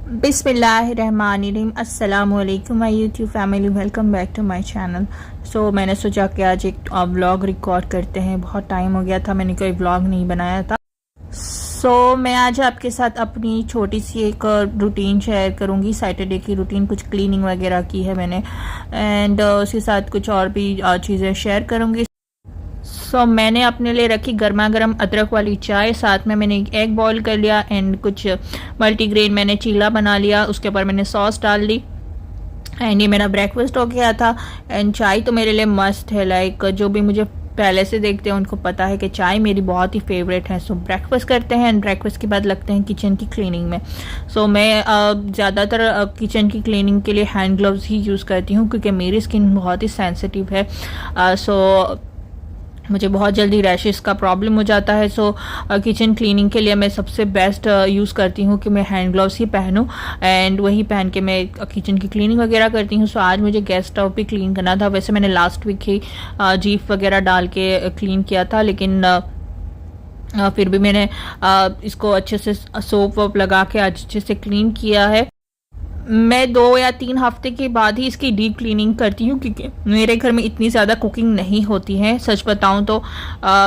बिस्मिल्लाहिर्रहमानिर्रहीम। अस्सलामुअलैकुम my YouTube family, welcome back to my channel. मैंने सोचा कि आज एक व्लॉग रिकॉर्ड करते हैं। बहुत टाइम हो गया था, मैंने कोई व्लॉग नहीं बनाया था। मैं आज आपके साथ अपनी छोटी सी एक रूटीन शेयर करूंगी। सैटरडे की रूटीन, कुछ क्लीनिंग वगैरह की है मैंने, एंड उसके साथ कुछ और भी चीज़ें शेयर करूंगी। मैंने अपने लिए रखी गर्मा गर्म अदरक वाली चाय, साथ में मैंने एक एग बॉईल कर लिया एंड कुछ मल्टीग्रेन मैंने चीला बना लिया। उसके ऊपर मैंने सॉस डाल दी एंड ये मेरा ब्रेकफास्ट हो गया था। एंड चाय तो मेरे लिए मस्त है, लाइक जो भी मुझे पहले से देखते हैं उनको पता है कि चाय मेरी बहुत ही फेवरेट है। ब्रेकफास्ट करते हैं एंड ब्रेकफास्ट के बाद लगते हैं किचन की क्लीनिंग में। मैं ज़्यादातर किचन की क्लीनिंग के लिए हैंड ग्लव्स ही यूज़ करती हूँ, क्योंकि मेरी स्किन बहुत ही सेंसिटिव है। मुझे बहुत जल्दी रैशेस का प्रॉब्लम हो जाता है। किचन क्लीनिंग के लिए मैं सबसे बेस्ट यूज़ करती हूँ कि मैं हैंड ग्लव्स ही पहनूँ एंड वही पहन के मैं किचन की क्लीनिंग वगैरह करती हूँ। आज मुझे गैस स्टोव पे क्लीन करना था। वैसे मैंने लास्ट वीक ही जीप वगैरह डाल के क्लीन किया था, लेकिन फिर भी मैंने इसको अच्छे से सोप वोप लगा के अच्छे से क्लीन किया है। मैं 2 या 3 हफ्ते के बाद ही इसकी डीप क्लीनिंग करती हूँ, क्योंकि मेरे घर में इतनी ज़्यादा कुकिंग नहीं होती है। सच बताऊँ तो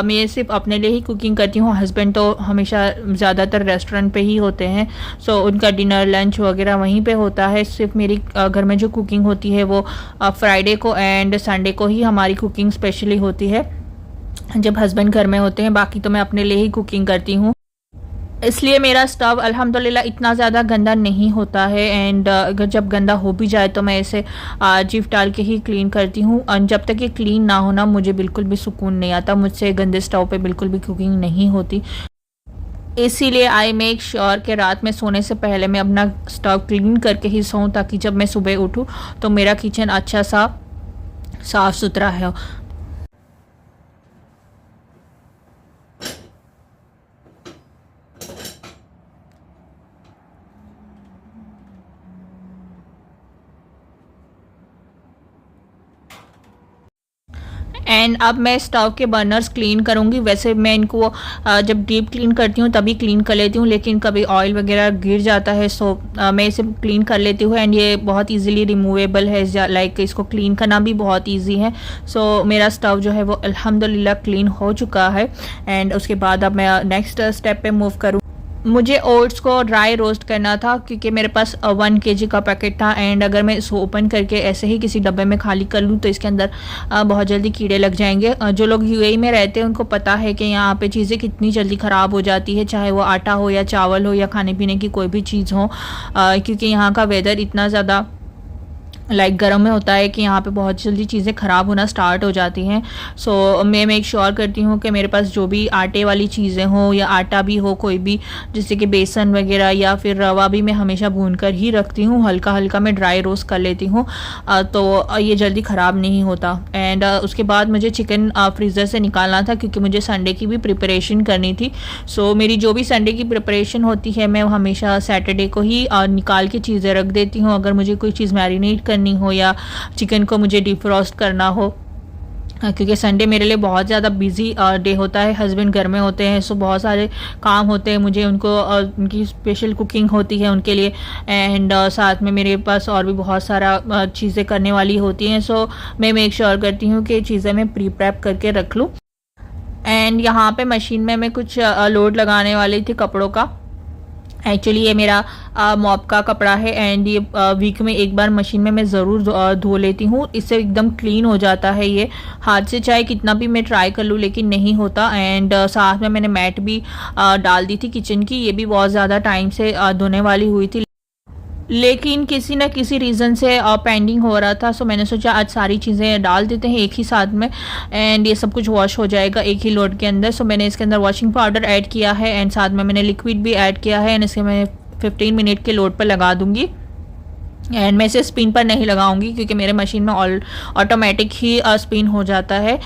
मैं सिर्फ अपने लिए ही कुकिंग करती हूँ। हस्बैंड तो हमेशा ज़्यादातर रेस्टोरेंट पे ही होते हैं, उनका डिनर लंच वगैरह वहीं पे होता है। सिर्फ मेरी घर में जो कुकिंग होती है वो फ्राइडे को एंड संडे को ही हमारी कुकिंग स्पेशली होती है, जब हस्बैंड घर में होते हैं। बाकी तो मैं अपने लिए ही कुकिंग करती हूँ, इसलिए मेरा स्टव अल्हम्दुलिल्लाह इतना ज़्यादा गंदा नहीं होता है। एंड अगर जब गंदा हो भी जाए तो मैं इसे जिफ डाल के ही क्लीन करती हूँ। और जब तक ये क्लीन ना होना मुझे बिल्कुल भी सुकून नहीं आता। मुझसे गंदे स्टव पे बिल्कुल भी कुकिंग नहीं होती, इसीलिए आई मेक श्योर कि रात में सोने से पहले मैं अपना स्टव क्लीन करके ही सोऊं, ताकि जब मैं सुबह उठूँ तो मेरा किचन अच्छा सा साफ़ सुथरा है। एंड अब मैं स्टव के बर्नर्स क्लीन करूँगी। वैसे मैं इनको जब डीप क्लीन करती हूँ तभी क्लीन कर लेती हूँ, लेकिन कभी ऑयल वगैरह गिर जाता है, मैं इसे क्लीन कर लेती हूँ। एंड ये बहुत इजीली रिमूवेबल है, लाइक इसको क्लीन करना भी बहुत इजी है। मेरा स्टव जो है वो अल्हम्दुलिल्लाह क्लीन हो चुका है। एंड उसके बाद अब मैं नेक्स्ट स्टेप पे मूव करूँ। मुझे ओट्स को ड्राई रोस्ट करना था, क्योंकि मेरे पास 1 kg का पैकेट था। एंड अगर मैं इसको ओपन करके ऐसे ही किसी डब्बे में खाली कर लूँ तो इसके अंदर बहुत जल्दी कीड़े लग जाएंगे। जो लोग यूएई में रहते हैं उनको पता है कि यहाँ पे चीज़ें कितनी जल्दी ख़राब हो जाती है, चाहे वो आटा हो या चावल हो या खाने पीने की कोई भी चीज़ हो, क्योंकि यहाँ का वेदर इतना ज़्यादा गर्म में होता है कि यहाँ पे बहुत जल्दी चीज़ें ख़राब होना स्टार्ट हो जाती हैं। मैं मेक श्योर करती हूँ कि मेरे पास जो भी आटे वाली चीज़ें हों या आटा भी हो कोई भी, जैसे कि बेसन वगैरह या फिर रवा भी, मैं हमेशा भून कर ही रखती हूँ। हल्का हल्का मैं ड्राई रोस्ट कर लेती हूँ, तो ये जल्दी ख़राब नहीं होता। एंड उसके बाद मुझे चिकन फ्रीज़र से निकालना था, क्योंकि मुझे संडे की भी प्रिपरेशन करनी थी। मेरी जो भी संडे की प्रिपरेशन होती है मैं हमेशा सैटरडे को ही निकाल के चीज़ें रख देती हूँ। अगर मुझे कोई चीज़ मैरिनेट करनी हो या चिकन को मुझे डिफ्रॉस्ट करना हो, क्योंकि संडे मेरे लिए बहुत ज़्यादा बिजी डे होता है। हस्बैंड घर में होते हैं, बहुत सारे काम होते हैं मुझे, उनकी स्पेशल कुकिंग होती है उनके लिए। एंड साथ में मेरे पास और भी बहुत सारा चीज़ें करने वाली होती हैं। मैं मेक श्योर करती हूँ कि चीज़ें मैं प्री प्रेप करके रख लूँ। एंड यहाँ पे मशीन में मैं कुछ लोड लगाने वाली थी कपड़ों का। एक्चुअली ये मेरा मॉप का कपड़ा है एंड ये वीक में एक बार मशीन में मैं ज़रूर धो लेती हूँ। इससे एकदम क्लीन हो जाता है ये। हाथ से चाहे कितना भी मैं ट्राई कर लूँ लेकिन नहीं होता। एंड साथ में मैंने मैट भी डाल दी थी किचन की, ये भी बहुत ज़्यादा टाइम से धोने वाली हुई थी, लेकिन किसी न किसी रीज़न से पेंडिंग हो रहा था। मैंने सोचा आज सारी चीज़ें डाल देते हैं एक ही साथ में, एंड ये सब कुछ वॉश हो जाएगा एक ही लोड के अंदर। मैंने इसके अंदर वॉशिंग पाउडर ऐड किया है एंड साथ में मैंने लिक्विड भी ऐड किया है। एंड इसे मैं 15 मिनट के लोड पर लगा दूंगी। एंड मैं इसे स्पिन पर नहीं लगाऊंगी, क्योंकि मेरे मशीन में ऑटोमेटिक ही स्पिन हो जाता है।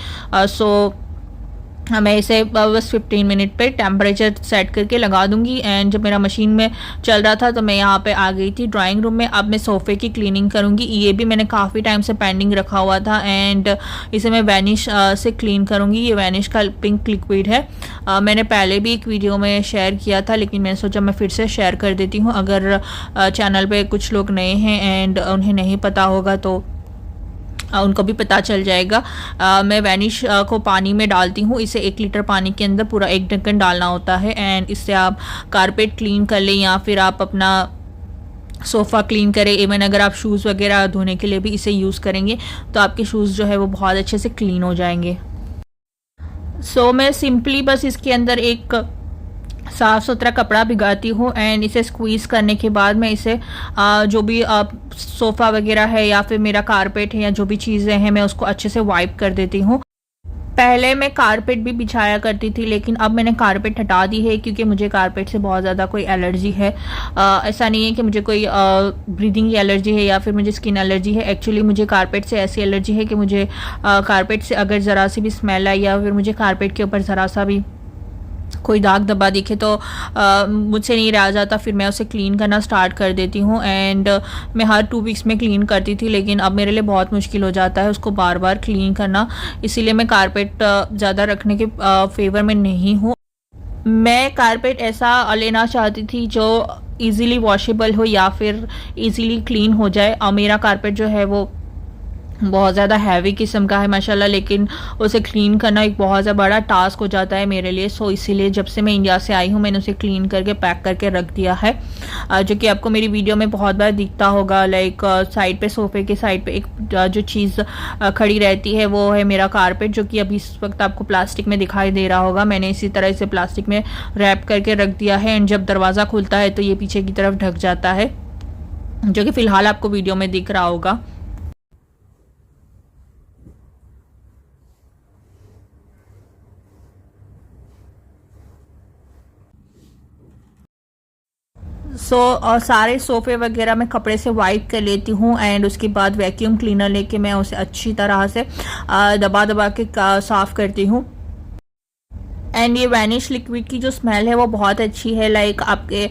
मैं इसे बस 15 मिनट पे टेम्परेचर सेट करके लगा दूंगी। एंड जब मेरा मशीन में चल रहा था तो मैं यहाँ पे आ गई थी ड्राइंग रूम में। अब मैं सोफ़े की क्लीनिंग करूँगी। ये भी मैंने काफ़ी टाइम से पेंडिंग रखा हुआ था एंड इसे मैं वैनिश से क्लीन करूँगी। ये वैनिश का पिंक लिक्विड है। मैंने पहले भी एक वीडियो में शेयर किया था, लेकिन मैंने सोचा मैं फिर से शेयर कर देती हूँ। अगर चैनल पर कुछ लोग नए हैं एंड उन्हें नहीं पता होगा तो उनको भी पता चल जाएगा। मैं वैनिश को पानी में डालती हूँ। इसे 1 लीटर पानी के अंदर पूरा 1 ढक्कन डालना होता है एंड इससे आप कारपेट क्लीन कर लें या फिर आप अपना सोफ़ा क्लीन करें। इवन अगर आप शूज़ वगैरह धोने के लिए भी इसे यूज़ करेंगे तो आपके शूज़ जो है वो बहुत अच्छे से क्लीन हो जाएंगे। मैं सिंपली बस इसके अंदर एक साफ़ सुथरा कपड़ा भिगाती हूँ एंड इसे स्क्वीज़ करने के बाद मैं इसे जो भी सोफ़ा वगैरह है या फिर मेरा कारपेट है या जो भी चीज़ें हैं मैं उसको अच्छे से वाइप कर देती हूँ। पहले मैं कारपेट भी बिछाया करती थी, लेकिन अब मैंने कारपेट हटा दी है क्योंकि मुझे कारपेट से बहुत ज़्यादा कोई एलर्जी है। ऐसा नहीं है कि मुझे कोई ब्रीदिंग की एलर्जी है या फिर मुझे स्किन एलर्जी है। एक्चुअली मुझे कारपेट से ऐसी एलर्जी है कि मुझे कारपेट से अगर ज़रा सी भी स्मेल आई या फिर मुझे कारपेट के ऊपर ज़रा सा भी कोई दाग धब्बा दिखे तो मुझसे नहीं रहा जाता, फिर मैं उसे क्लीन करना स्टार्ट कर देती हूँ। एंड मैं हर 2 वीक्स में क्लीन करती थी, लेकिन अब मेरे लिए बहुत मुश्किल हो जाता है उसको बार बार क्लीन करना। इसीलिए मैं कारपेट ज़्यादा रखने के फेवर में नहीं हूँ। मैं कारपेट ऐसा लेना चाहती थी जो ईज़िली वॉशेबल हो या फिर ईज़िली क्लीन हो जाए। और मेरा कारपेट जो है वो बहुत ज़्यादा हैवी किस्म का है माशाल्लाह, लेकिन उसे क्लीन करना एक बहुत ज़्यादा बड़ा टास्क हो जाता है मेरे लिए। इसीलिए जब से मैं इंडिया से आई हूँ मैंने उसे क्लीन करके पैक करके रख दिया है, जो कि आपको मेरी वीडियो में बहुत बार दिखता होगा। लाइक साइड पे सोफ़े के साइड पे एक जो चीज़ खड़ी रहती है वो है मेरा कारपेट, जो कि अभी इस वक्त आपको प्लास्टिक में दिखाई दे रहा होगा। मैंने इसी तरह इसे प्लास्टिक में रैप करके रख दिया है एंड जब दरवाज़ा खुलता है तो ये पीछे की तरफ ढक जाता है, जो कि फ़िलहाल आपको वीडियो में दिख रहा होगा। और सारे सोफ़े वगैरह मैं कपड़े से वाइप कर लेती हूँ एंड उसके बाद वैक्यूम क्लीनर लेके मैं उसे अच्छी तरह से दबा दबा के साफ़ करती हूँ। एंड ये वैनिश लिक्विड की जो स्मेल है वो बहुत अच्छी है। लाइक आपके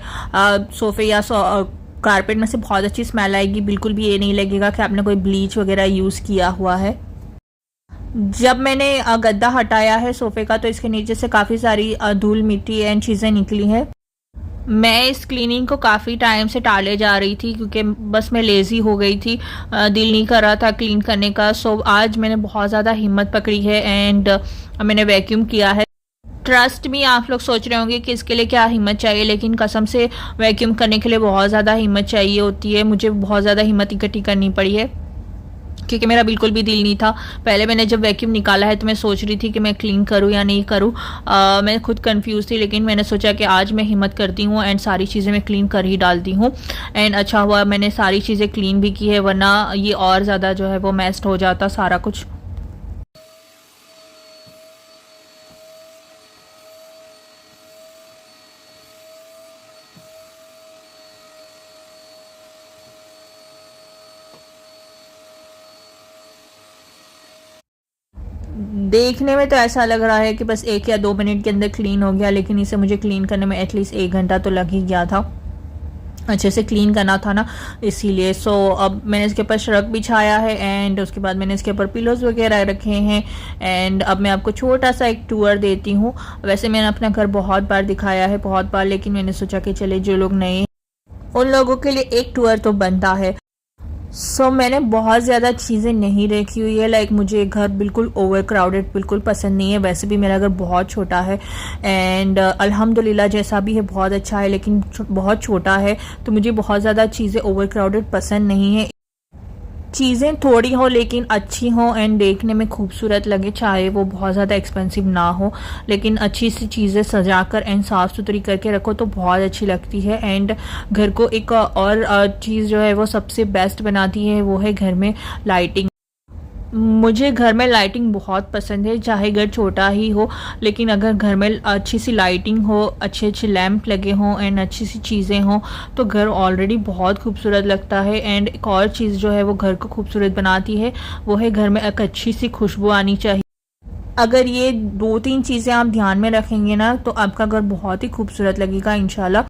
सोफ़े या कारपेट में से बहुत अच्छी स्मेल आएगी। बिल्कुल भी ये नहीं लगेगा कि आपने कोई ब्लीच वगैरह यूज़ किया हुआ है। जब मैंने गद्दा हटाया है सोफ़े का तो इसके नीचे से काफ़ी सारी धूल मिट्टी एंड चीज़ें निकली हैं। मैं इस क्लीनिंग को काफ़ी टाइम से टाले जा रही थी क्योंकि बस मैं लेज़ी हो गई थी, दिल नहीं कर रहा था क्लीन करने का। आज मैंने बहुत ज़्यादा हिम्मत पकड़ी है एंड मैंने वैक्यूम किया है। ट्रस्ट मी, आप लोग सोच रहे होंगे कि इसके लिए क्या हिम्मत चाहिए, लेकिन कसम से वैक्यूम करने के लिए बहुत ज़्यादा हिम्मत चाहिए होती है। मुझे बहुत ज़्यादा हिम्मत इकट्ठी करनी पड़ी है क्योंकि मेरा बिल्कुल भी दिल नहीं था। पहले मैंने जब वैक्यूम निकाला है तो मैं सोच रही थी कि मैं क्लीन करूं या नहीं करूं। मैं खुद कंफ्यूज थी, लेकिन मैंने सोचा कि आज मैं हिम्मत करती हूं एंड सारी चीज़ें मैं क्लीन कर ही डालती हूं। एंड अच्छा हुआ मैंने सारी चीज़ें क्लीन भी की है, वरना ये और ज़्यादा जो है वो मेस्ड हो जाता सारा कुछ। देखने में तो ऐसा लग रहा है कि बस 1 या 2 मिनट के अंदर क्लीन हो गया, लेकिन इसे मुझे क्लीन करने में एटलीस्ट 1 घंटा तो लग ही गया था। अच्छे से क्लीन करना था ना, इसीलिए। अब मैंने इसके ऊपर श्रग बिछाया है एंड उसके बाद मैंने इसके ऊपर पिलोज वगैरह रखे हैं। एंड अब मैं आपको छोटा सा एक टूर देती हूँ। वैसे मैंने अपना घर बहुत बार दिखाया है, बहुत बार, लेकिन मैंने सोचा कि चले जो लोग नए हैं उन लोगों के लिए एक टूर तो बनता है। मैंने बहुत ज़्यादा चीज़ें नहीं रखी हुई है। लाइक मुझे घर बिल्कुल ओवर क्राउडेड बिल्कुल पसंद नहीं है। वैसे भी मेरा घर बहुत छोटा है एंड अल्हम्दुलिल्लाह जैसा भी है बहुत अच्छा है, लेकिन बहुत छोटा है तो मुझे बहुत ज़्यादा चीज़ें ओवर क्राउडेड पसंद नहीं है। चीज़ें थोड़ी हो लेकिन अच्छी हो एंड देखने में खूबसूरत लगे, चाहे वो बहुत ज़्यादा एक्सपेंसिव ना हो, लेकिन अच्छी सी चीज़ें सजा कर एंड साफ़ सुथरी करके रखो तो बहुत अच्छी लगती है। एंड घर को एक और चीज़ जो है वो सबसे बेस्ट बनाती है, वो है घर में लाइटिंग। मुझे घर में लाइटिंग बहुत पसंद है, चाहे घर छोटा ही हो, लेकिन अगर घर में अच्छी सी लाइटिंग हो, अच्छे अच्छे लैंप लगे हों एंड अच्छी सी चीज़ें हों तो घर ऑलरेडी बहुत खूबसूरत लगता है। एंड एक और चीज़ जो है वो घर को खूबसूरत बनाती है, वो है घर में एक अच्छी सी खुशबू आनी चाहिए। अगर ये 2-3 चीज़ें आप ध्यान में रखेंगे ना तो आपका घर बहुत ही खूबसूरत लगेगा इंशाल्लाह।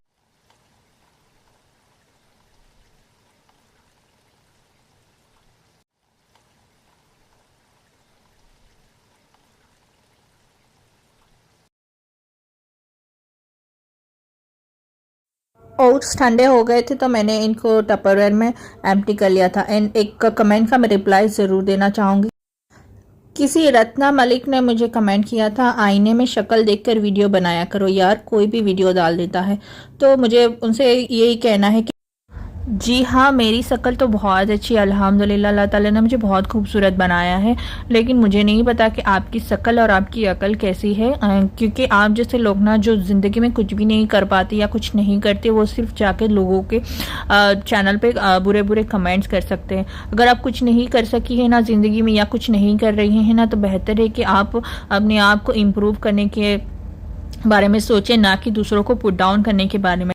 ओट्स ठंडे हो गए थे तो मैंने इनको टपरवेयर में एम्प्टी कर लिया था। एंड एक कमेंट का मैं रिप्लाई ज़रूर देना चाहूँगी। किसी रत्ना मलिक ने मुझे कमेंट किया था, आईने में शक्ल देखकर वीडियो बनाया करो यार, कोई भी वीडियो डाल देता है। तो मुझे उनसे यही कहना है कि जी हाँ, मेरी शक्ल तो बहुत अच्छी है अल्हम्दुलिल्लाह, अल्लाह ताला ने मुझे बहुत खूबसूरत बनाया है। लेकिन मुझे नहीं पता कि आपकी शक्ल और आपकी अकल कैसी है, क्योंकि आप जैसे लोग ना जो ज़िंदगी में कुछ भी नहीं कर पाते या कुछ नहीं करते, वो सिर्फ जाके लोगों के चैनल पे बुरे बुरे कमेंट्स कर सकते हैं। अगर आप कुछ नहीं कर सकी है ना ज़िंदगी में या कुछ नहीं कर रही हैं ना, तो बेहतर है कि आप अपने आप को इम्प्रूव करने के बारे में सोचें, ना कि दूसरों को पुट डाउन करने के बारे में।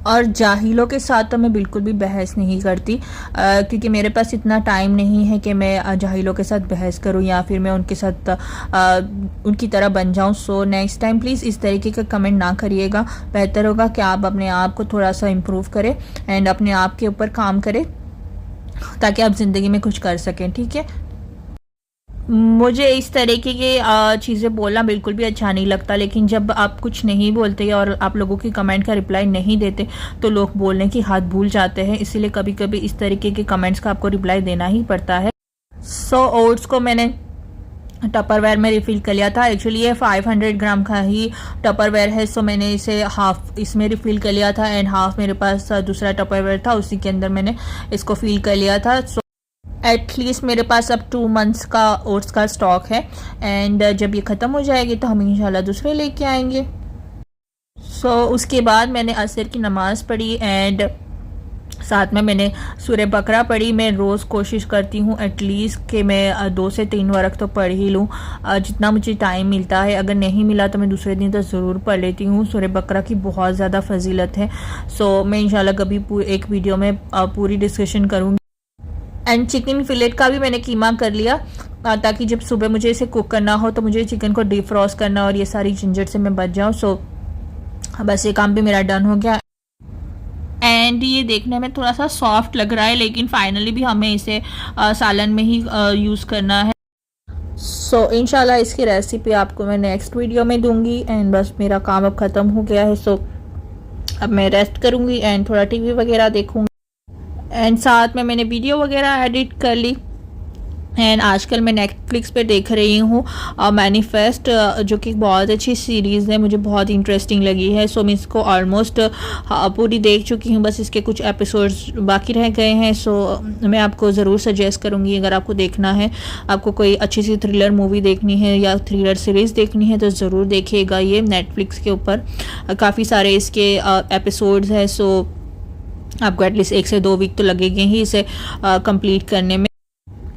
और जाहिलों के साथ तो मैं बिल्कुल भी बहस नहीं करती, क्योंकि मेरे पास इतना टाइम नहीं है कि मैं जाहिलों के साथ बहस करूं या फिर मैं उनके साथ उनकी तरह बन जाऊं। सो नेक्स्ट टाइम प्लीज़ इस तरीके का कमेंट ना करिएगा। बेहतर होगा कि आप अपने आप को थोड़ा सा इम्प्रूव करें एंड अपने आप के ऊपर काम करें, ताकि आप ज़िंदगी में कुछ कर सकें। ठीक है, मुझे इस तरीके की चीज़ें बोलना बिल्कुल भी अच्छा नहीं लगता, लेकिन जब आप कुछ नहीं बोलते और आप लोगों की कमेंट का रिप्लाई नहीं देते तो लोग बोलने की हद भूल जाते हैं। इसीलिए कभी कभी इस तरीके के कमेंट्स का आपको रिप्लाई देना ही पड़ता है। सो ओट्स को मैंने टपरवेयर में रिफ़िल कर लिया था। एक्चुअली ये 500 ग्राम का ही टपरवेयर है, सो मैंने इसे हाफ इसमें रिफ़िल कर लिया था एंड हाफ मेरे पास दूसरा टपरवेयर था, उसी के अंदर मैंने इसको फिल कर लिया था। सो एटलीस्ट मेरे पास अब 2 मंथ्स का ओट्स का स्टॉक है एंड जब ये ख़त्म हो जाएगी तो हम इंशाल्लाह दूसरे लेके आएंगे। सो उसके बाद मैंने असर की नमाज़ पढ़ी एंड साथ में मैंने सूरह बकरा पढ़ी। मैं रोज़ कोशिश करती हूँ एटलीस्ट कि मैं 2 से 3 वरक़ तो पढ़ ही लूँ, जितना मुझे टाइम मिलता है। अगर नहीं मिला तो मैं दूसरे दिन तो ज़रूर पढ़ लेती हूँ। सूरह बकरा की बहुत ज़्यादा फजीलत है। सो मैं इंशाल्लाह कभी एक वीडियो में पूरी डिस्कशन करूँगी। एंड चिकन फिलेट का भी मैंने कीमा कर लिया, ताकि जब सुबह मुझे इसे कुक करना हो तो मुझे चिकन को डीप फ्रॉस्ट करना और ये सारी झंझट से मैं बच जाऊँ। सो बस ये काम भी मेरा डन हो गया एंड ये देखने में थोड़ा सा सॉफ्ट लग रहा है, लेकिन फाइनली भी हमें इसे सालन में ही यूज़ करना है। सो इंशाल्लाह इसकी रेसिपी आपको मैं नेक्स्ट वीडियो में दूंगी। एंड बस मेरा काम अब ख़त्म हो गया है, सो अब मैं रेस्ट करूँगी एंड थोड़ा टीवी वगैरह देखूँगी एंड साथ में मैंने वीडियो वगैरह एडिट कर ली। एंड आजकल मैं नेटफ्लिक्स पे देख रही हूँ मैनिफेस्ट, जो कि बहुत अच्छी सीरीज़ है, मुझे बहुत इंटरेस्टिंग लगी है। सो मैं इसको ऑलमोस्ट पूरी देख चुकी हूँ, बस इसके कुछ एपिसोड्स बाकी रह गए हैं। सो मैं आपको ज़रूर सजेस्ट करूँगी, अगर आपको देखना है, आपको कोई अच्छी सी थ्रिलर मूवी देखनी है या थ्रिलर सीरीज़ देखनी है तो ज़रूर देखिएगा। ये नेटफ्लिक्स के ऊपर काफ़ी सारे इसके एपिसोड्स हैं। सो आपको एटलीस्ट 1 से 2 वीक तो लगेंगे ही इसे कंप्लीट करने में।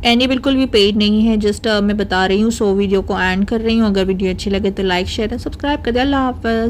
एंड ये बिल्कुल भी पेड नहीं है, जस्ट मैं बता रही हूँ। सो वीडियो को एंड कर रही हूँ। अगर वीडियो अच्छी लगे तो लाइक शेयर एंड सब्सक्राइब कर दे। अल्लाह हाफ़िज़।